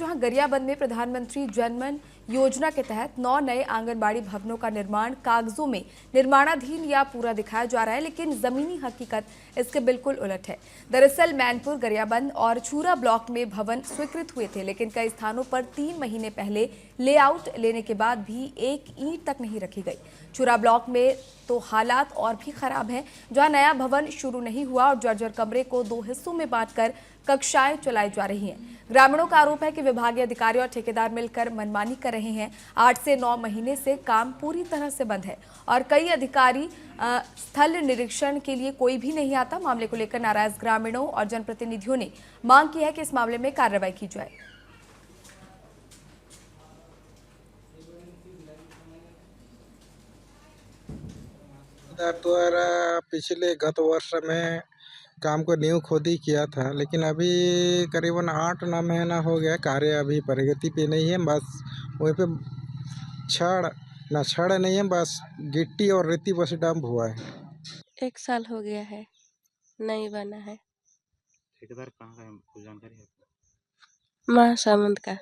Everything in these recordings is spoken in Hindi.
जहां गरियाबंद में प्रधानमंत्री जनमन योजना के तहत 9 नए आंगनबाड़ी भवनों का निर्माण कागजों में निर्माणाधीन या पूरा दिखाया जा रहा है, लेकिन जमीनी हकीकत इसके बिल्कुल उलट है। दरअसल मैनपुर, गरियाबंद और छूरा ब्लॉक में भवन स्वीकृत हुए थे, लेकिन कई स्थानों पर 3 महीने पहले लेआउट लेने के बाद भी एक ईंट तक नहीं रखी गई। छूरा ब्लॉक में तो हालात और भी खराब हैं, जहां नया भवन शुरू नहीं हुआ और जर्जर कमरे को 2 हिस्सों में बांटकर कक्षाएं चलाई जा रही हैं। ग्रामीणों का आरोप है कि विभागीय अधिकारी और ठेकेदार मिलकर मनमानी कर रहे हैं। 8 से 9 महीने से काम पूरी तरह से बंद है और कई अधिकारी स्थल निरीक्षण के लिए कोई भी नहीं आता। मामले को लेकर नाराज ग्रामीणों और जनप्रतिनिधियों ने मांग की है कि इस मामले में कार्रवाई की जाए। द्वारा पिछले गत वर्ष में काम को नींव खोदी किया था, लेकिन अभी करीबन 8-9 महीना हो गया। कार्य अभी प्रगति पे नहीं है। बस वहीं पे छड़ नहीं है, बस गिट्टी और रेती बस डंप हुआ है। 1 साल हो गया है, नहीं बना है। ठेकेदार कहाँ का है, कुछ जानकारी है? महासमुंद का।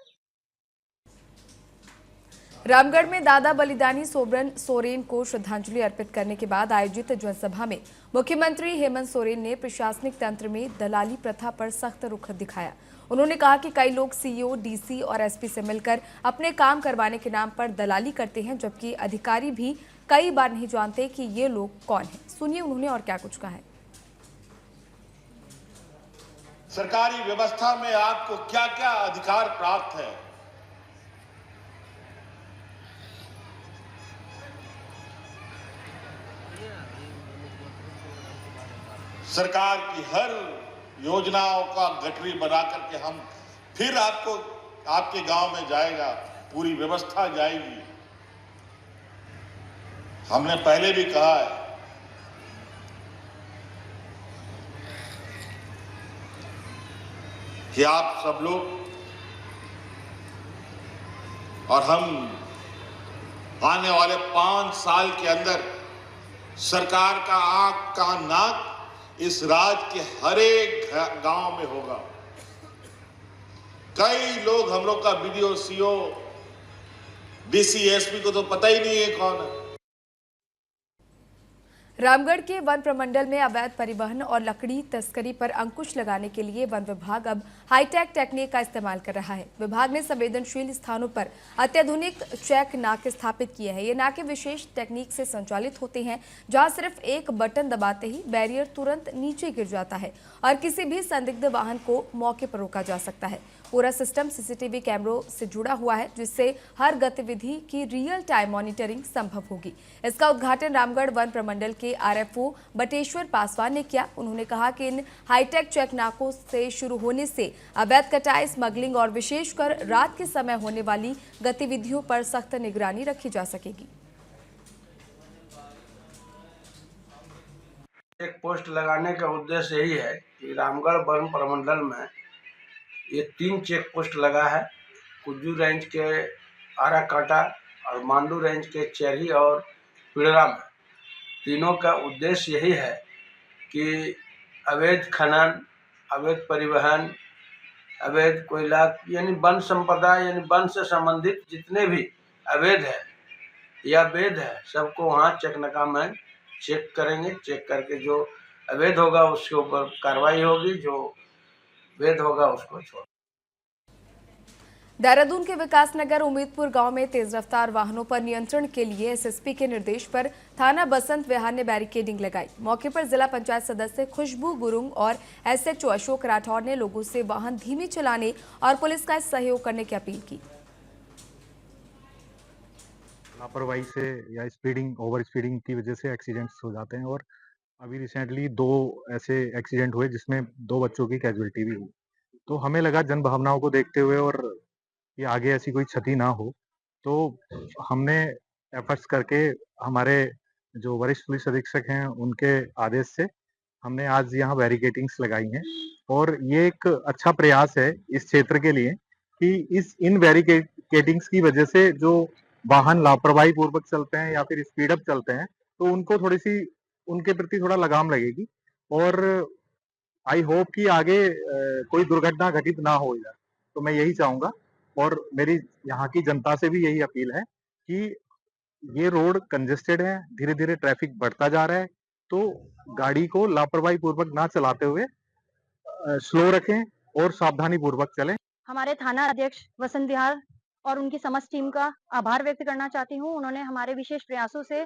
रामगढ़ में दादा बलिदानी सोबरन सोरेन को श्रद्धांजलि अर्पित करने के बाद आयोजित जनसभा में मुख्यमंत्री हेमंत सोरेन ने प्रशासनिक तंत्र में दलाली प्रथा पर सख्त रुख दिखाया। उन्होंने कहा कि कई लोग सीईओ, डीसी और एसपी से मिलकर अपने काम करवाने के नाम पर दलाली करते हैं, जबकि अधिकारी भी कई बार नहीं जानते कि ये लोग कौन हैं। सुनिए उन्होंने और क्या कुछ कहा है। सरकारी व्यवस्था में आपको क्या क्या अधिकार प्राप्त है, सरकार की हर योजनाओं का गठरी बना करके हम फिर आपको आपके गांव में जाएगा, पूरी व्यवस्था जाएगी। हमने पहले भी कहा है कि आप सब लोग और हम आने वाले 5 साल के अंदर सरकार का आंख कान नाक इस राज्य के हर एक गांव में होगा। कई लोग हम लोग का बीडीओ, सीओ, डीसी, एसपी को तो पता ही नहीं है कौन है। रामगढ़ के वन प्रमंडल में अवैध परिवहन और लकड़ी तस्करी पर अंकुश लगाने के लिए वन विभाग अब हाईटेक टेक्निक का इस्तेमाल कर रहा है। विभाग ने संवेदनशील स्थानों पर अत्याधुनिक चेक नाके स्थापित किए हैं। ये नाके विशेष टेक्निक से संचालित होते हैं, जहां सिर्फ एक बटन दबाते ही बैरियर तुरंत नीचे गिर जाता है और किसी भी संदिग्ध वाहन को मौके पर रोका जा सकता है। पूरा सिस्टम सीसीटीवी कैमरों से जुड़ा हुआ है, जिससे हर गतिविधि की रियल टाइम मॉनिटरिंग संभव होगी। इसका उद्घाटन रामगढ़ वन प्रमंडल के आरएफओ बटेश्वर पासवान ने किया। उन्होंने कहा कि इन हाईटेक चेक नाकों से शुरू होने से अवैध कटाई, स्मगलिंग और विशेषकर रात के समय होने वाली गतिविधियों पर सख्त निगरानी रखी जा सकेगी। चेक पोस्ट लगाने का उद्देश्य यही है कि रामगढ़ वन प्रमंडल में ये 3 चेक पोस्ट लगा है। कुज्जू रेंज के आराकाटा और मांडू रेंज के चेरी और पिड़रा में। तीनों का उद्देश्य यही है कि अवैध खनन, अवैध परिवहन, अवैध कोयला यानी वन संपदा यानी वन से संबंधित जितने भी अवैध है या वैध है, सबको वहाँ चेकनाका में चेक करेंगे। चेक करके जो अवैध होगा उसके ऊपर कार्रवाई होगी, जो वैध होगा उसको छोड़। देहरादून के विकासनगर उम्मीदपुर गांव में तेज रफ्तार वाहनों पर नियंत्रण के लिए एसएसपी के निर्देश पर थाना बसंत विहार ने बैरिकेडिंग लगाई। मौके पर जिला पंचायत सदस्य खुशबू गुरुंग और एसएचओ अशोक राठौर ने लोगों से वाहन धीमे चलाने और पुलिस का सहयोग करने की अपील की। लापरवाही से या ओवर स्पीडिंग की वजह से एक्सीडेंट्स हो जाते हैं और अभी रिसेंटली 2 ऐसे एक्सीडेंट हुए जिसमें 2 बच्चों की कैजुअलिटी भी हुई। तो हमें लगा जन भावनाओं को देखते हुए और कि आगे ऐसी कोई क्षति ना हो, तो हमने एफर्ट्स करके हमारे जो वरिष्ठ पुलिस अधीक्षक हैं उनके आदेश से हमने आज यहाँ बैरिकेडिंग्स लगाई हैं और ये एक अच्छा प्रयास है इस क्षेत्र के लिए कि इन बैरिकेडिंग्स की वजह से जो वाहन लापरवाही पूर्वक चलते हैं या फिर स्पीड अप चलते हैं, तो उनको थोड़ी सी उनके प्रति थोड़ा लगाम लगेगी और आई होप कि आगे कोई दुर्घटना घटित ना हो जाए। तो मैं यही चाहूंगा और मेरी यहाँ की जनता से भी यही अपील है कि ये रोड कंजेस्टेड है, धीरे-धीरे ट्रैफिक बढ़ता जा रहा है, तो गाड़ी को लापरवाही पूर्वक ना चलाते हुए स्लो रखें और सावधानी पूर्वक चलें। हमारे थाना अध्यक्ष वसंत विहार और उनकी समस्त टीम का आभार व्यक्त करना चाहती हूँ। उन्होंने हमारे विशेष प्रयासों से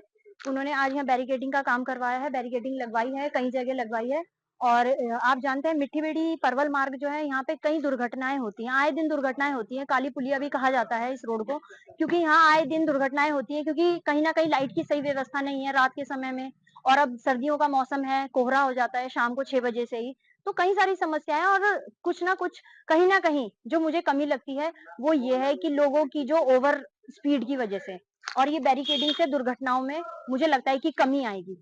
उन्होंने आज यहाँ बैरिकेडिंग का काम करवाया है, बैरिकेडिंग लगवाई है, कई जगह लगवाई है। और आप जानते हैं मिट्टी बेड़ी परवल मार्ग जो है यहाँ पे कई दुर्घटनाएं होती हैं, आए दिन दुर्घटनाएं होती हैं। काली पुलिया भी कहा जाता है इस रोड को, क्योंकि यहाँ आए दिन दुर्घटनाएं होती हैं, क्योंकि कहीं ना कहीं लाइट की सही व्यवस्था नहीं है रात के समय में। और अब सर्दियों का मौसम है, कोहरा हो जाता है शाम को 6 बजे से ही, तो कई सारी समस्याएं और कुछ ना कुछ कहीं ना कहीं जो मुझे कमी लगती है वो ये है कि लोगों की जो ओवर स्पीड की वजह से और ये बैरिकेडिंग से दुर्घटनाओं में मुझे लगता है कि कमी आएगी।